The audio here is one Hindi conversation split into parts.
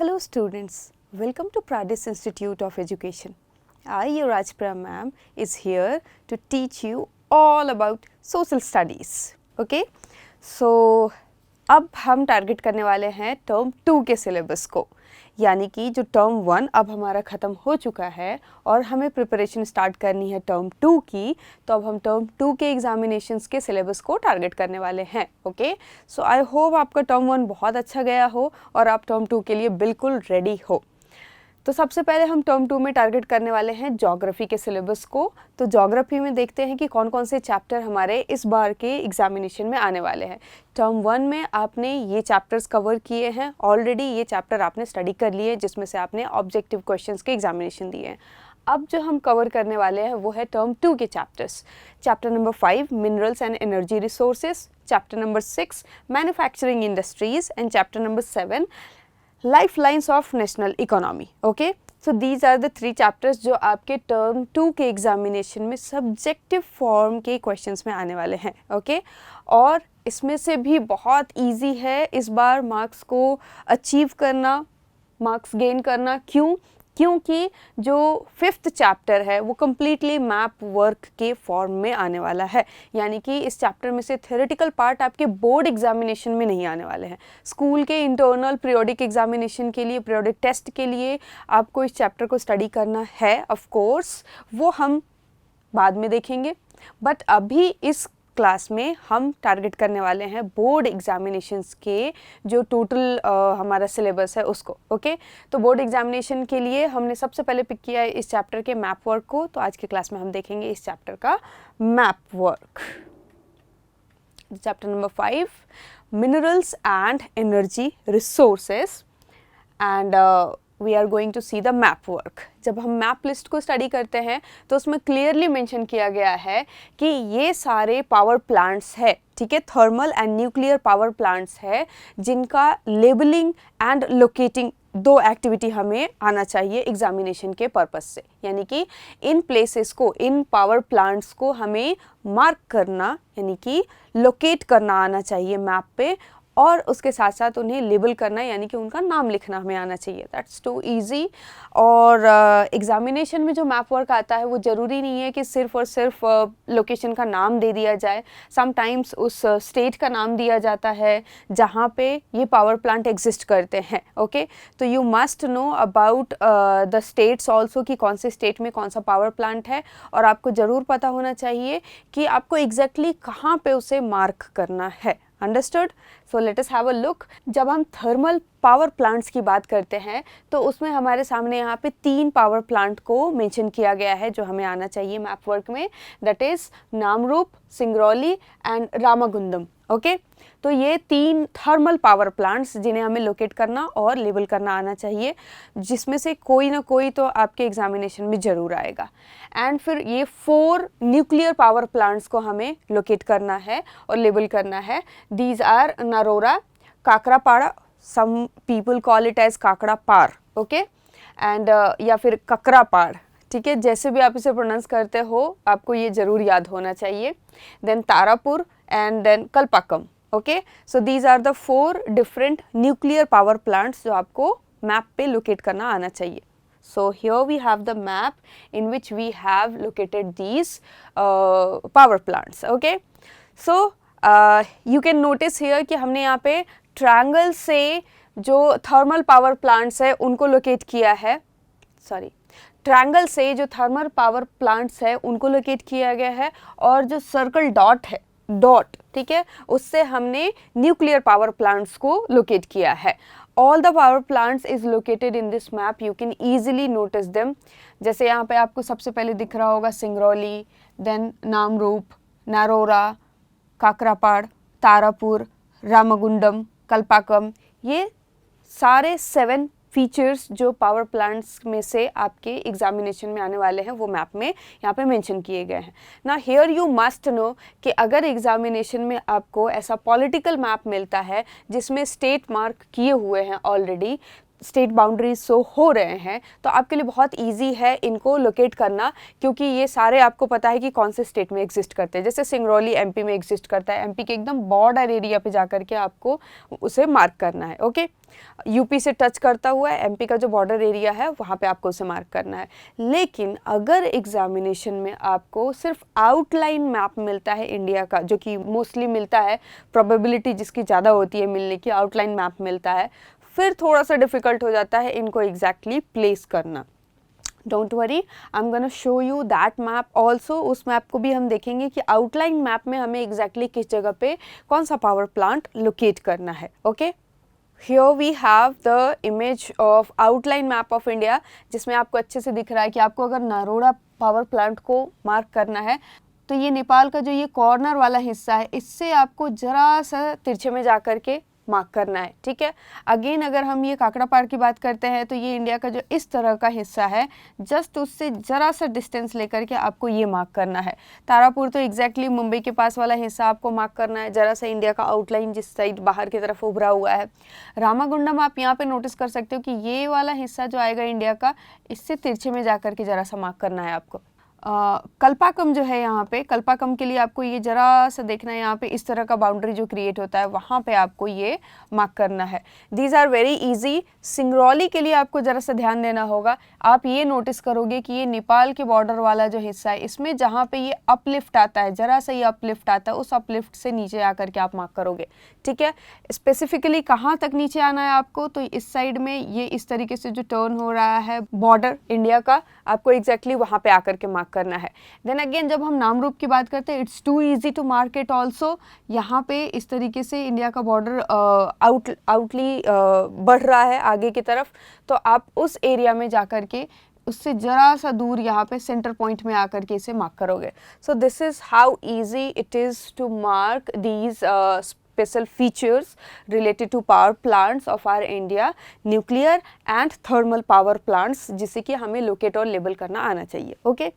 Hello students, welcome to Pradesh Institute of Education. I, your Rajpra ma'am, is here to teach you all about social studies. Okay? So, अब हम टारगेट करने वाले हैं टर्म 2 के सिलेबस को, यानी कि जो टर्म 1 अब हमारा ख़त्म हो चुका है और हमें प्रिपरेशन स्टार्ट करनी है टर्म 2 की, तो अब हम टर्म 2 के एग्जामिनेशंस के सिलेबस को टारगेट करने वाले हैं. ओके, सो आई होप आपका टर्म 1 बहुत अच्छा गया हो और आप टर्म 2 के लिए बिल्कुल रेडी हो. तो सबसे पहले हम टर्म 2 में टारगेट करने वाले हैं ज्योग्राफी के सिलेबस को. तो ज्योग्राफी में देखते हैं कि कौन कौन से चैप्टर हमारे इस बार के एग्जामिनेशन में आने वाले हैं. टर्म 1 में आपने ये चैप्टर्स कवर किए हैं ऑलरेडी, ये चैप्टर आपने स्टडी कर लिए जिसमें से आपने ऑब्जेक्टिव क्वेश्चंस के एग्जामिनेशन दिए हैं. अब जो हम कवर करने वाले हैं वो है टर्म 2 के chapters. Chapter number 5 minerals and energy resources, chapter number 6 manufacturing industries and chapter number 7 lifelines of national economy. Okay, so these are the 3 chapters जो आपके टर्म 2 के एग्जामिनेशन में सब्जेक्टिव फॉर्म के क्वेश्चंस में आने वाले हैं. ओके, और इसमें से भी बहुत इजी है इस बार मार्क्स को अचीव करना, मार्क्स गेन करना. क्योंकि जो 5th चैप्टर है वो कम्प्लीटली मैप वर्क के फॉर्म में आने वाला है, यानी कि इस चैप्टर में से थ्योरेटिकल पार्ट आपके बोर्ड एग्जामिनेशन में नहीं आने वाले हैं. स्कूल के इंटरनल पीरियोडिक एग्जामिनेशन के लिए, पीरियोडिक टेस्ट के लिए आपको इस चैप्टर को स्टडी करना है. ऑफ कोर्स वो हम बाद में देखेंगे, बट अभी इस क्लास में हम टारगेट करने वाले हैं बोर्ड एग्जामिनेशंस के जो टोटल हमारा सिलेबस है उसको. ओके, तो बोर्ड एग्जामिनेशन के लिए हमने सबसे पहले पिक किया है इस चैप्टर के मैप वर्क को. तो आज की क्लास में हम देखेंगे इस चैप्टर का map work. Chapter number 5 minerals and energy resources and we are going to see the map work. जब हम मैप लिस्ट को स्टडी करते हैं तो उसमें क्लियरली मेंशन किया गया है कि ये सारे पावर प्लांट्स है, ठीक है, thermal and nuclear power plants है, जिनका लेबलिंग एंड लोकेटिंग 2 एक्टिविटी हमें आना चाहिए एग्जामिनेशन के पर्पस से. यानी कि इन प्लेसेस को, इन पावर प्लांट्स को हमें मार्क करना यानी कि लोकेट करना आना चाहिए मैप पे, और उसके साथ साथ उन्हें लेबल करना यानी कि उनका नाम लिखना हमें आना चाहिए. That's too easy. और एग्जामिनेशन में जो मैप वर्क आता है वो ज़रूरी नहीं है कि सिर्फ और सिर्फ लोकेशन का नाम दे दिया जाए. समटाइम्स उस स्टेट का नाम दिया जाता है जहाँ पे ये पावर प्लांट एग्जिस्ट करते हैं. ओके, तो you must know about the states also कि कौन से स्टेट में कौन सा पावर प्लांट है, और आपको ज़रूर पता होना चाहिए कि आपको एग्जैक्टली कहाँ पे उसे मार्क करना है. Understood? So let us have a look. जब हम थर्मल पावर प्लांट्स की बात करते हैं तो उसमें हमारे सामने यहाँ पे 3 पावर प्लांट को मेंशन किया गया है जो हमें आना चाहिए मैप वर्क में. That is Namrup, Singrauli and Ramagundam. Okay, तो ये 3 थर्मल पावर प्लांट्स जिन्हें हमें लोकेट करना और लेबल करना आना चाहिए, जिसमें से कोई ना कोई तो आपके एग्जामिनेशन में ज़रूर आएगा. एंड फिर ये 4 न्यूक्लियर पावर प्लांट्स को हमें लोकेट करना है और लेबल करना है. These are Narora, Kakrapara, some people call it as Kakrapar. Okay, and या फिर ककरापाड़, ठीक है, जैसे भी आप इसे प्रोनाउंस करते हो आपको ये ज़रूर याद होना चाहिए. Then Tarapur and then Kalpakkam. Okay, so these are the 4 different nuclear power plants जो आपको मैप पे लोकेट करना आना चाहिए. So here we have the map in which we have located these power plants. Okay, so you can notice here कि हमने यहाँ पे ट्रायंगल से जो थर्मल पावर प्लांट्स है उनको लोकेट किया है. सॉरी, ट्रायंगल से जो थर्मल पावर प्लांट्स है उनको लोकेट किया गया है, और जो सर्कल डॉट है, डॉट, ठीक है, उससे हमने न्यूक्लियर पावर प्लांट्स को लोकेट किया है. All the power plants is located in this map. You can easily notice them. जैसे यहाँ पे आपको सबसे पहले दिख रहा होगा सिंगरौली, देन नामरूप, नारोरा, काकरापाड़, तारापुर, रामागुंडम, कल्पाकम. ये सारे 7 फीचर्स जो पावर प्लांट्स में से आपके एग्जामिनेशन में आने वाले हैं वो मैप में यहाँ पे मेंशन किए गए हैं. ना हियर यू मस्ट नो कि अगर एग्जामिनेशन में आपको ऐसा पॉलिटिकल मैप मिलता है जिसमें स्टेट मार्क किए हुए हैं ऑलरेडी, स्टेट बाउंड्रीज शो हो रहे हैं तो आपके लिए बहुत इजी है इनको लोकेट करना, क्योंकि ये सारे आपको पता है कि कौन से स्टेट में एग्जिस्ट करते हैं। जैसे सिंगरौली एमपी में एग्जिस्ट करता है, एमपी के एकदम बॉर्डर एरिया पे जा करके आपको उसे मार्क करना है। ओके, यूपी से टच करता हुआ एमपी का जो बॉर्डर एरिया है वहाँ पे आपको उसे मार्क करना है। लेकिन अगर एग्जामिनेशन में आपको सिर्फ आउटलाइन मैप मिलता है इंडिया का, जो कि मोस्टली मिलता है, प्रोबेबिलिटी जिसकी ज़्यादा होती है मिलने की, आउटलाइन मैप मिलता है, फिर थोड़ा सा डिफ़िकल्ट हो जाता है इनको एग्जैक्टली प्लेस करना। Don't worry, I am gonna show you that map also. उस मैप को भी हम देखेंगे कि आउटलाइन मैप में हमें एग्जैक्टली किस जगह पे कौन सा पावर प्लांट लोकेट करना है। Okay, Here we have the image of outline map of India, जिसमें आपको अच्छे से दिख रहा है कि आपको अगर नरोड़ा पावर प्लांट को मार्क करना है तो ये नेपाल का जो ये कॉर्नर वाला हिस्सा है इससे आपको जरा सा तिरछे में जा कर के मार्क करना है। ठीक है, अगेन अगर हम ये काकड़ा पार की बात करते हैं तो ये इंडिया का जो इस तरह का हिस्सा है, जस्ट उससे ज़रा सा डिस्टेंस लेकर के आपको ये मार्क करना है। तारापुर तो एग्जैक्टली मुंबई के पास वाला हिस्सा आपको मार्क करना है, ज़रा सा इंडिया का आउटलाइन जिस साइड बाहर की तरफ उभरा हुआ है। रामागुंडम आप यहाँ पे नोटिस कर सकते हो कि ये वाला हिस्सा जो आएगा इंडिया का, इससे तिरछे में जा कर के ज़रा सा मार्क करना है आपको। कल्पाकम जो है यहाँ पे, कल्पाकम के लिए आपको ये जरा सा देखना है, यहाँ पे इस तरह का बाउंड्री जो क्रिएट होता है वहाँ पे आपको ये मार्क करना है। These are very easy. Singrauli के लिए आपको जरा सा ध्यान देना होगा। आप ये नोटिस करोगे कि ये नेपाल के बॉर्डर वाला जो हिस्सा है इसमें जहाँ पे ये अपलिफ्ट आता है, जरा सा ये अपलिफ्ट आता है, उस अपलिफ्ट से नीचे आकर के आप मार्क करोगे। ठीक है, स्पेसिफिकली कहाँ तक नीचे आना है आपको, तो इस साइड में ये इस तरीके से जो टर्न हो रहा है बॉर्डर इंडिया का, आपको एग्जैक्टली वहाँ पे आकर के मार्क करना है। देन अगेन जब हम नाम रूप की बात करते हैं, it's too easy to mark it also. यहाँ पे इस तरीके से इंडिया का बॉर्डर आउटली बढ़ रहा है आगे की तरफ, तो आप उस एरिया में जाकर के उससे जरा सा दूर यहाँ पे सेंटर पॉइंट में आकर के इसे मार्क करोगे। So this is how easy it is to mark these special features related to power plants of our India, nuclear and thermal power plants, जिसे कि हमें locate और label करना आना चाहिए। Okay,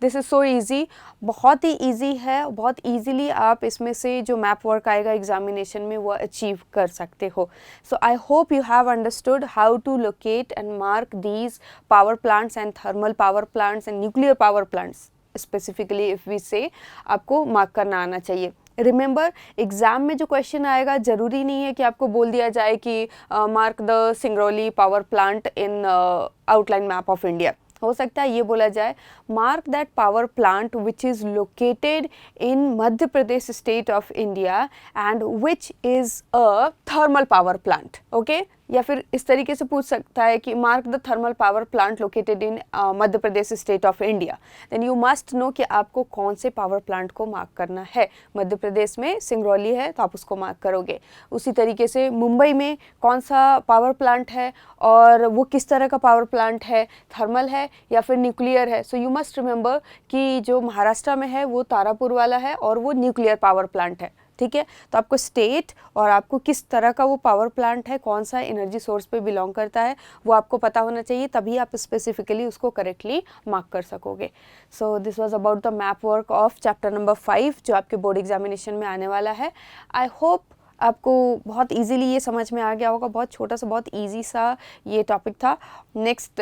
this is so easy, बहुत ही ईजी है, बहुत ईजीली आप इसमें से जो मैप वर्क आएगा एग्जामिनेशन में वो अचीव कर सकते हो। So I hope you have understood how to locate and mark these power plants and thermal power plants and nuclear power plants specifically if we say आपको मार्क करना आना चाहिए। रिमेंबर, एग्ज़ाम में जो क्वेश्चन आएगा ज़रूरी नहीं है कि आपको बोल दिया जाए कि mark the Singrauli power plant in outline map of India. हो सकता है ये बोला जाए mark that power plant which is located in Madhya Pradesh state of India and which is a thermal power plant. Okay, या फिर इस तरीके से पूछ सकता है कि mark the thermal power plant located in Madhya Pradesh state of India. Then you must know कि आपको कौन से पावर प्लांट को मार्क करना है। मध्य प्रदेश में सिंगरौली है तो आप उसको मार्क करोगे। उसी तरीके से मुंबई में कौन सा पावर प्लांट है और वो किस तरह का पावर प्लांट है, थर्मल है या फिर न्यूक्लियर है। सो यू मस्ट रिमेंबर कि जो महाराष्ट्र में है वो तारापुर वाला है और वो न्यूक्लियर पावर प्लांट है। ठीक है, तो आपको स्टेट और आपको किस तरह का वो पावर प्लांट है, कौन सा एनर्जी सोर्स पे बिलोंग करता है, वो आपको पता होना चाहिए, तभी आप स्पेसिफिकली उसको करेक्टली मार्क कर सकोगे। So this was about the map work of chapter number 5 जो आपके बोर्ड एग्जामिनेशन में आने वाला है। आई होप आपको बहुत इजीली ये समझ में आ गया होगा। बहुत छोटा सा, बहुत इजी सा ये टॉपिक था। नेक्स्ट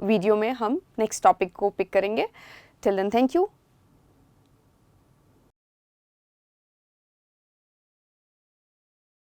वीडियो में हम नेक्स्ट टॉपिक को पिक करेंगे। Till then, thank you.